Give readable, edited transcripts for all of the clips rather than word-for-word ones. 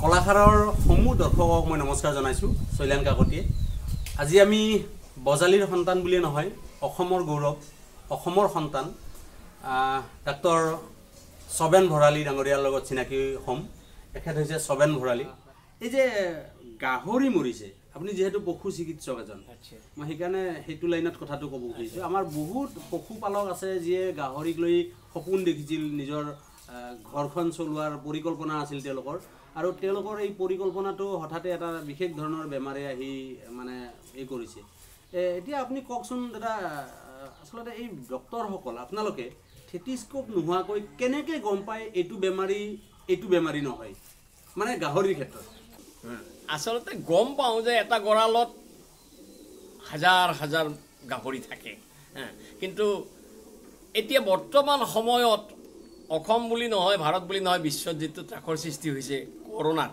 কলাখাৰৰ সমূহ দৰ্শকক মই নমস্কাৰ জনাইছোঁ। শৈলান কাকতিয়ে আজি আমি বজালীৰ সন্তান বুলি নহয়, অসমৰ গৌৰৱ, অসমৰ সন্তান ডাক্তৰ সবেন ভৰালী ডাঙৰীয়াৰ লগত চিনাকি হ'ম। এখেত হৈছে সবেন ভৰালী। এই যে গাহৰি মৰিছে, আপুনি যেহেতু পশু চিকিৎসক এজন, মই সেইকাৰণে সেইটো লাইনত কথাটো ক'ব খুজিছোঁ। আমাৰ বহুত পশুপালক আছে যিয়ে গাহৰিক লৈ সপোন দেখিছিল, নিজৰ ঘৰখন চলোৱাৰ পৰিকল্পনা আছিল তেওঁলোকৰ, আৰু তেওঁলোকৰ এই পৰিকল্পনাটো হঠাতে এটা বিশেষ ধৰণৰ বেমাৰে আহি মানে এই কৰিছে। এতিয়া আপুনি কওকচোন দাদা, আচলতে এই ডক্তৰসকল আপোনালোকে থেটিস্কোপ নোহোৱাকৈ কেনেকৈ গম পায় এইটো বেমাৰী নহয়, মানে গাহৰিৰ ক্ষেত্ৰত? আচলতে গম পাওঁ যে এটা গঁৰালত হাজাৰ হাজাৰ গাহৰি থাকে, কিন্তু এতিয়া বৰ্তমান সময়ত অসম বুলি নহয়, ভাৰত বুলি নহয়, বিশ্বত যিটো ত্ৰাসৰ সৃষ্টি হৈছে কৰোণাৰ,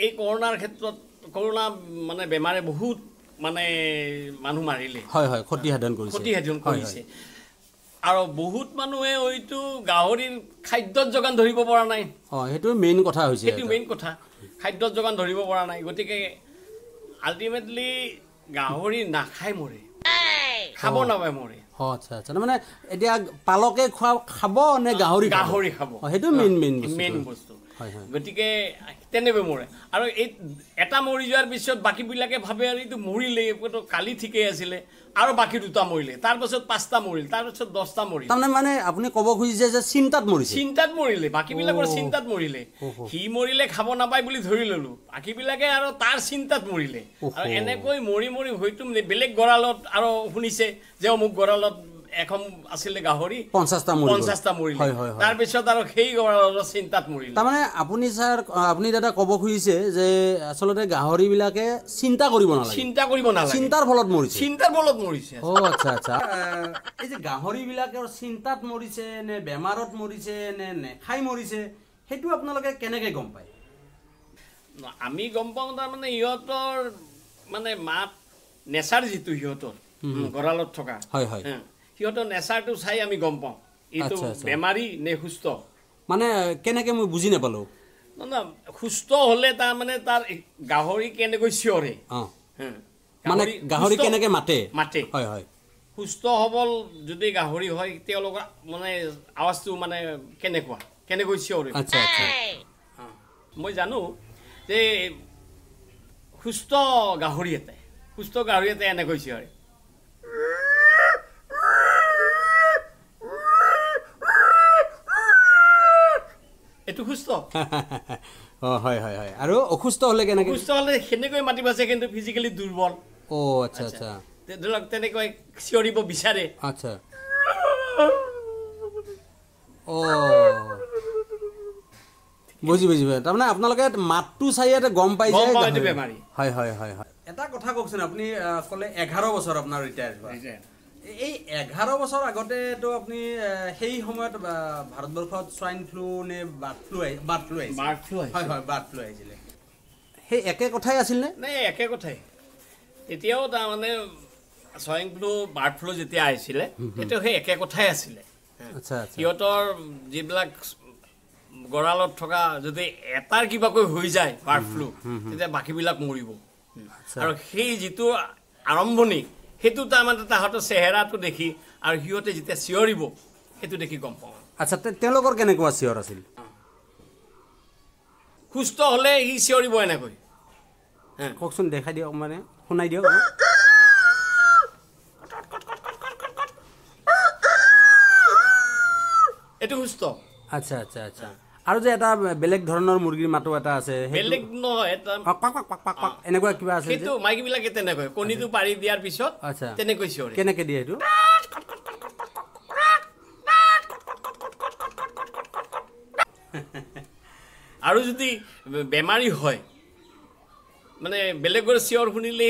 এই কৰোণাৰ ক্ষেত্ৰত কৰোণা মানে বেমাৰে বহুত মানে মানুহ মাৰিলে, ক্ষতিসাধন কৰিছে, আৰু বহুত মানুহে হয়তো গাহৰিৰ খাদ্যত যোগান ধৰিব পৰা নাই। সেইটো মেইন কথা হৈছে, সেইটো মেইন কথা, খাদ্যত যোগান ধৰিব পৰা নাই। গতিকে আল্টিমেটলি গাহৰি নাখাই মৰে, খাব নাপায় মৰে। আচ্ছা আচ্ছা, মানে এতিয়া পালকে খাব নে গাহৰি খাব, সেইটো মেইন বস্তু। গতিকে তেনেকৈ মৰে, আৰু এই এটা মৰি যোৱাৰ পিছত বাকীবিলাকে ভাবে আৰু এইটো মৰিলে, কালি ঠিকেই আছিলে, আৰু বাকী দুটা মৰিলে, তাৰপাছত 5টা মৰিল, তাৰপাছত 10টা মৰিল। তাৰমানে মানে আপুনি ক'ব খুজিছে যে চিন্তাত মৰিলে, বাকীবিলাকৰ চিন্তাত মৰিলে। সি মৰিলে খাব নাপায় বুলি ধৰি ল'লোঁ, বাকীবিলাকে আৰু তাৰ চিন্তাত মৰিলে, আৰু এনেকৈ মৰি মৰি হয়তো বেলেগ গঁৰালত আৰু শুনিছে যে অমুক গঁৰালত এখন আছিলে গাহৰি 50টা মৰিলে, তাৰপিছত আৰু সেই গঁৰালৰ চিন্তাত মৰিলে। তাৰমানে আপুনি দাদা ক'ব খুজিছে যে আচলতে গাহৰিবিলাকে চিন্তা কৰিব নালাগে, চিন্তাৰ ফলত মৰিছে। আচ্ছা আচ্ছা, এই যে গাহৰিবিলাকৰ চিন্তাত মৰিছে নে বেমাৰত মৰিছে নে নেখাই মৰিছে, সেইটো আপোনালোকে কেনেকৈ গম পায়? আমি গম পাওঁ তাৰমানে সিহঁতৰ মানে মাত নেচাৰ যিটো সিহঁতৰ গঁৰালত থকা, সিহঁতৰ নেচাৰটো চাই আমি গম পাওঁ এইটো বেমাৰী নে সুস্থ। মানে কেনেকৈ মই বুজি নাপালোঁ। সুস্থ হ'লে তাৰমানে তাৰ গাহৰি কেনেকৈ চিঞৰে, মানে গাহৰি কেনেকৈ মাতে। সুস্থ সবল যদি গাহৰি হয় তেওঁলোকৰ মানে আৱাজটো মানে কেনেকৈ চিঞৰে। মই জানো যে সুস্থ গাহৰি এটাই এনেকৈ চিঞৰে। এইটো সুস্থ। আৰু অসুস্থ হ'লে কেনেকৈ? অসুস্থ হ'লে সেনেকৈ মাতিব আছে, কিন্তু ফিজিকেলি দুৰ্বল। আচ্ছা আচ্ছা, ধৰি লওক তেনেকৈ চিঞৰিব বিচাৰে। আচ্ছা, বুজি তাৰমানে আপোনালোকে মাতটো চাই গম পাই যায় বেমাৰী। এটা কথা কওকচোন, আপুনি ক'লে 11 বছৰ আপোনাৰ ৰিটায়াৰ হোৱা। এই 11 বছৰ আগতেতো আপুনি সেই সময়ত ভাৰতবৰ্ষত স্বাইন ফ্লু নে বাৰ্ড ফ্লু আহিছিলে, সেই একে কথাই আছিল নে? নাই, একে কথাই। তেতিয়াও তাৰমানে স্বাইন ফ্লু বাৰ্ড ফ্লু যেতিয়া আহিছিলে তেতিয়া সেই একে কথাই আছিলে। সিহঁতৰ যিবিলাক গঁৰালত থকা যদি এটাৰ কিবাকৈ হৈ যায় বাৰ্ড ফ্লু, তেতিয়া বাকীবিলাক মৰিব, আৰু সেই যিটো আৰম্ভণি সেইটো তাৰমানে তাহাঁতৰ চেহেৰাটো দেখি আৰু সিহঁতে যেতিয়া চিঞৰিব সেইটো দেখি গম পাওঁ। আচ্ছা, তেওঁলোকৰ কেনেকুৱা চিঞৰ আছিল? সুস্থ হ'লে সি চিঞৰিব এনেকৈ। কওকচোন, দেখাই দিয়ক, মানে শুনাই দিয়ক। এইটো সুস্থ। আচ্ছা আচ্ছা আচ্ছা, আৰু যে এটা বেলেগ ধৰণৰ মুৰ্গীৰ মাতো এটা আছে, বেলেগ নহয়, এনেকুৱা কিবা আছে, সেইটো মাইকীবিলাকে তেনেকৈ কণীটো পাৰি দিয়াৰ পিছত তেনেকৈ চিঞৰে। কেনেকৈ দিয়ে এইটো? আৰু যদি বেমাৰী হয়, মানে বেলেগৰ চিঞৰ শুনিলে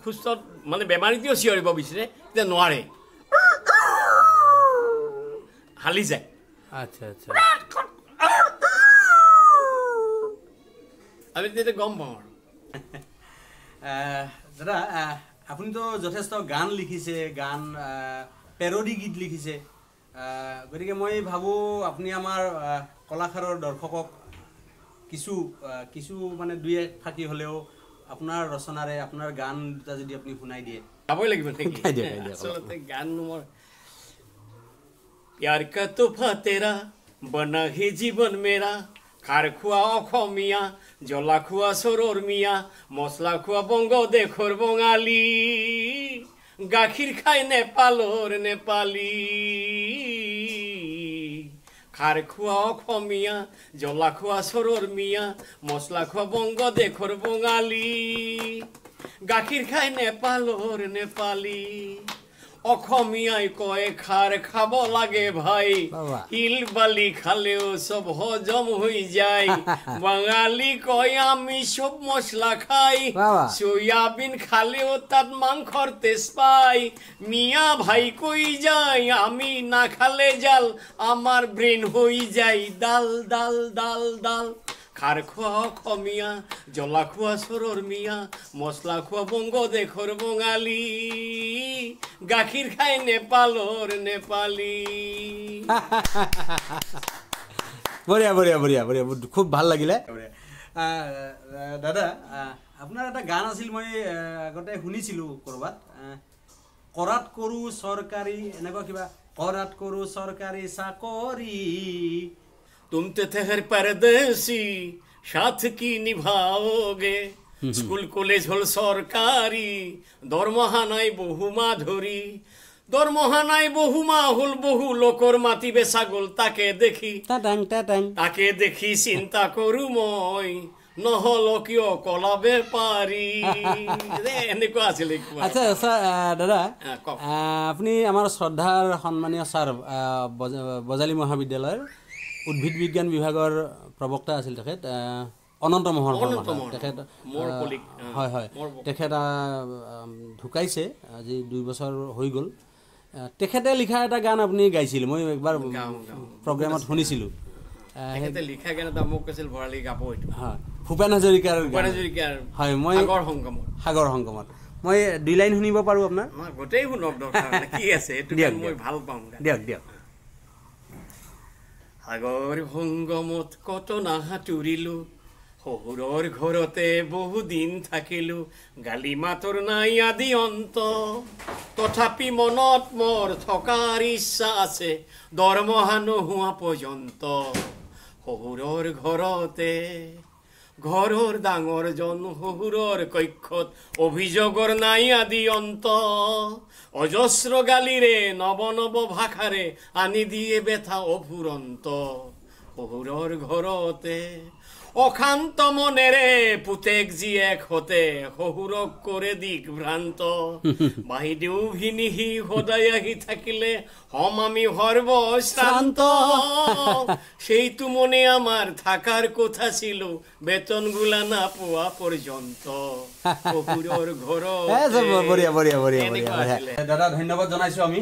সুস্থ মানে বেমাৰীটোও চিঞৰিব বিচাৰে, তেতিয়া নোৱাৰে, হালি যায়। আচ্ছা আচ্ছা, আমি তেতিয়া গম পাওঁ আৰু দাদা আপুনি তো যথেষ্ট গান লিখিছে গান পেৰডি গীত লিখিছে গতিকে মই ভাবো আপুনি আমাৰ কলাকাৰৰ দৰ্শকক কিছু কিছু মানে দুই এক ফাঁকি হলেও আপোনাৰ ৰচনাৰে আপোনাৰ গান দুটা যদি আপুনি শুনাই দিয়ে গাবই লাগিব আচলতে গান মোৰ प्यार का तोहफा तेरा बना ही जीवन मेरा खार खुआ অসমীয়া জলা খুয়া সরর মিয়া মশলা খুয়া বঙ্গ দেখর বঙালী গাখীৰ খায় নেপালৰ নেপালী খাৰ খুয়া অসমীয়া জলা খুয়া সৰৰ মিয়া মশলা খুয়া বঙ্গ দেখৰ বঙালী গাখীৰ খায় নেপালৰ নেপালী অসমীয়াই কয় খাৰ খাব লাগে ভাই হিল বালি খালেও সব হজম হয়ে যায় বাঙালি কয় আমি সব মশলা খাই সয়াবিন খালেও তাত মাংসর তেজ পাই মিয়া ভাই কই যায় আমি না খালে জাল আমার ব্রেন হয়ে যায় ডাল ডাল ডাল ডাল খার খোয়া অসমীয়া জলা খোয়া সরর মিয়া মশলা খোয়া বঙ্গ দেখর বঙালী গাখীৰ খায় নেপালৰ নেপালী বঢ়িয়া বঢ়িয়া বঢ়িয়া বঢ়িয়া খুব ভাল লাগিলে দাদা আপোনাৰ এটা গান আছিল মই আগতে শুনিছিলোঁ ক'ৰবাত কৰাত কৰোঁ চৰকাৰী এনেকুৱা কিবা কৰাত কৰোঁ চৰকাৰী চাকৰি तुम तो ठहर परदेसी साथ की निभाओगे स्कूल कॉलेज हल सरकारी दरमहा নাই বহুমা ধরি দরমহা নাই বহুমা হল বহু লোকর মাটি বেচা গল তাকে দেখি তাকে দেখি চিন্তা করু মই নহল কিয় কলা বেপাৰী এনেকুৱা আছিল আচ্ছা দাদা আপুনি আমাৰ শ্ৰদ্ধাৰ সন্মানীয় ছাৰ বজালী মহাবিদ্যালয়ৰ উদ্ভিদ বিজ্ঞান বিভাগৰ প্ৰবক্তা আছিল তেখেত অনন্ত মোহন তেখেত হয় হয় তেখেত ঢুকাইছে আজি 2 বছৰ হৈ গ'ল তেখেতে লিখা এটা গান আপুনি গাইছিল মই একবাৰ প্ৰগ্ৰামত শুনিছিলোঁ তেখেতে লিখা গান এটা মোক কৈছিল ভৰালি গাব এইটো হয় ভূপেন হাজৰিকাৰ হয় মই সাগৰ সংগমত মই 2 লাইন শুনিব পাৰোঁ আপোনাৰ গোটেই শুনক দৰকাৰ কি আছে এইটো মই ভাল পাম দিয়ক দিয়ক সাগৰ সংগমত কত না সাঁতুৰিলো শহুৰৰ ঘৰতে বহুদিন থাকিলো গালি মাতৰ নাই আদি অন্ত তথাপি মনত মোৰ থকাৰ ইচ্ছা আছে দৰমহা নোহোৱা পৰ্যন্ত শহুৰৰ ঘৰতে ঘৰৰ ডাঙৰজন শহুৰৰ কক্ষত অভিযোগৰ নাই আদি অন্ত অজস্ৰ গালিৰে নৱ নৱ ভাষাৰে আনি দিয়ে বেথা অফুৰন্ত শহুৰৰ ঘৰতে অশান্ত মনেৰে পুতেক জীয়েক হতে শহুৰক কৰে দিক ভ্ৰান্ত বাইদেউ ভিনিহি সদায় আহি থাকিলে হম আমি সৰ্বশ্ৰান্ত সেইটো মনে আমাৰ থাকাৰ কথা ছিল বেতন গুলা না পোৱা পৰ্যন্ত শহুৰৰ ঘৰত দাদা ধন্যবাদ জনাইছো আমি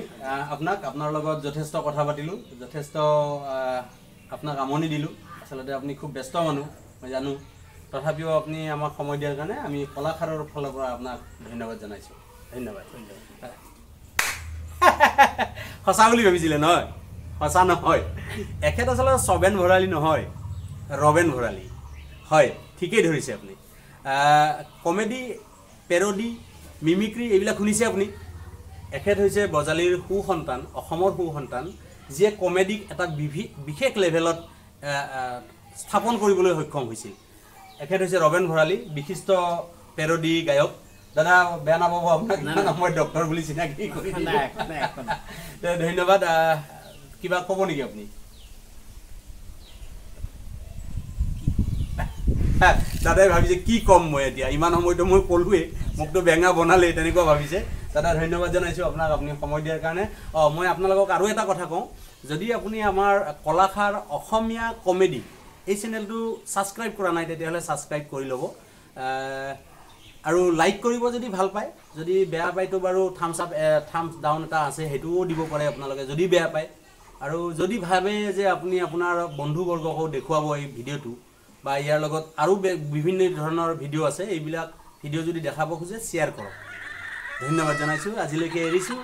আপোনাক আপোনাৰ লগত যথেষ্ট কথা পাতিলো যথেষ্ট আপোনাক আমনি দিলো আসলে আপনি খুব ব্যস্ত মানুহ মই জানো তথাপিও আপনি আমাক সময় দিয়াৰ কাৰণে আমি কলাকাৰৰ ফালৰ পৰা আপোনাক ধন্যবাদ জনাইছো ধন্যবাদ সঁচা বুলি ভাবিছিলে নহয় সঁচা নহয় এখেত আসলে সবেন ভৰালি নহয় ৰবেন ভৰালি হয় ঠিকই ধৰিছে আপুনি কমেডি পেৰডি মিমিক্ৰি এইবিলাক শুনিছে আপুনি এখেত হৈছে বজালীৰ সুসন্তান অসমৰ সুসন্তান যিয়ে কমেডিক এটা বিশেষ লেভেলত স্থাপন কৰিবলৈ সক্ষম হৈছিল এখেত হৈছে ৰবেন ভৰালি বিশিষ্ট পেৰডি গায়ক দাদা বেয়া নাপাব আপোনাক মই ডক্টৰ বুলি চিনাকি কৰি ধন্যবাদ কিবা ক'ব নেকি আপুনি দাদাই ভাবিছে কি কম মই এতিয়া ইমান সময়তো মই ক'লোৱে মোকতো বেঙা বনালে তেনেকুৱা ভাবিছে দাদা ধন্যবাদ জনাইছোঁ আপোনাক আপুনি সময় দিয়াৰ কাৰণে মই আপোনালোকক আৰু এটা কথা কওঁ যদি আপুনি আমাৰ কলাকাৰ অসমীয়া কমেডি এই চেনেলটো ছাবস্ক্ৰাইব কৰা নাই তেতিয়াহ'লে ছাবস্ক্ৰাইব কৰি ল'ব আৰু লাইক কৰিব যদি ভাল পায় যদি বেয়া পায়তো বাৰু থাম্বছ আপ থাম্বছ ডাউন এটা আছে সেইটোও দিব পাৰে আপোনালোকে যদি বেয়া পায় আৰু যদি ভাবে যে আপুনি আপোনাৰ বন্ধুবৰ্গকো দেখুৱাব এই ভিডিঅ'টো বা ইয়াৰ লগত আৰু বিভিন্ন ধৰণৰ ভিডিঅ' আছে এইবিলাক ভিডিঅ' যদি দেখাব খোজে শ্বেয়াৰ কৰক। ধন্যবাদ জনাইছোঁ। আজিলৈকে এৰিছোঁ।